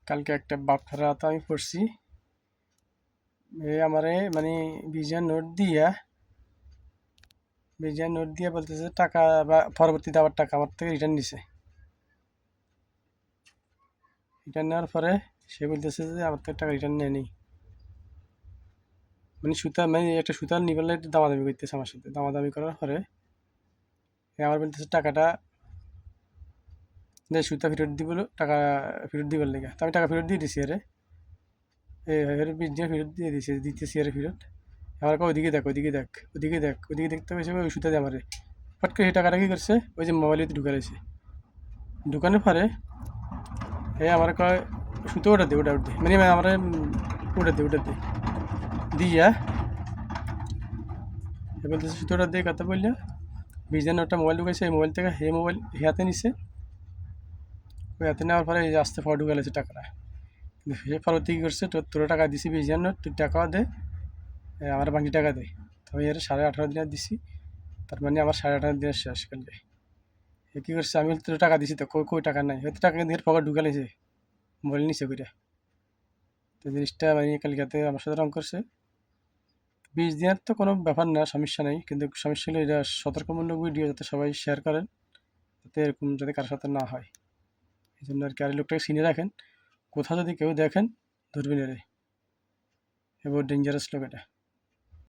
কালকে একটা বাপঠারা তো আমি পড়ছি। আমারে মানে বিজয় নোট দিয়া বলতেছে টাকা, বা পরবর্তীতে আবার টাকা আমার থেকে রিটার্ন নিছে। রিটার্ন নেওয়ার পরে সে বলতেছে যে আমার থেকে টাকা রিটার্ন নেয়নি। মানে সুতা, মানে একটা সুতার নিবেলে দামাদামি করতেছে আমার সাথে। দামাদামি করার পরে আমার বলতেছে টাকাটা যে সুতা ফেরত দিব, টাকা ফেরত দিবার লেগে। তো আমি টাকা ফেরত দিয়ে দিছি আরে, বিশ দিন ফেরত দিয়ে দিতেছি আরে ফেরত। আমার ওদিকে দেখ, ওদিকে দেখ, ওদিকে দেখ, ওদিকে দেখতে পেয়েছে ওই সুতা দিয়ে আমারে ফট করে সেই টাকাটা কি করছে, ওই যে মোবাইলে ঢুকাইছে। ঢুকানোর পরে আমার কয় সুতো ওটা দে, ওটা দে, মানে আমার ওটা দে দিয়া বলতেছে সুতোটা দিয়ে কথা বললে বিশ দিন ওটা মোবাইল ঢুকাইছে। এই মোবাইল থেকে মোবাইল হাতে নিছে। ওই হাতে নেওয়ার পরে এই যে আস্তে ফটো ঢুকাইছে টাকাটা। কিন্তু সে পরবর্তী কী করছে, তোর টাকা দিছি 20,000 নোট, তুই টাকাও দে, আমার বাকি টাকা দে। তো আমি এর 18.5 দিনের দিছি। তার মানে আমার 18.5 দিনের শেষ কালকে। কী করছে, আমি তোর টাকা দিছি, তো কই কই টাকা নাই, হয়তো টাকা দিয়ে পকেট ঢুকাইছে, মোবাইল নিছে কইরা। তো জিনিসটা মানে কালকাতে আমার সাথে রং করছে। 20 দিনের তো কোনো ব্যাপার না, সমস্যা নেই, কিন্তু সমস্যা হলো এটা সতর্কমূলক ভিডিও, যাতে সবাই শেয়ার করেন, যাতে এরকম যাতে কারোর সাথে না হয়। এই জন্য আর কি, আর লোকটাকে চিনে রাখেন। কোথাও যদি কেউ দেখেন, ধরবেন এরে, এবার ডেঞ্জারাস লোক এটা।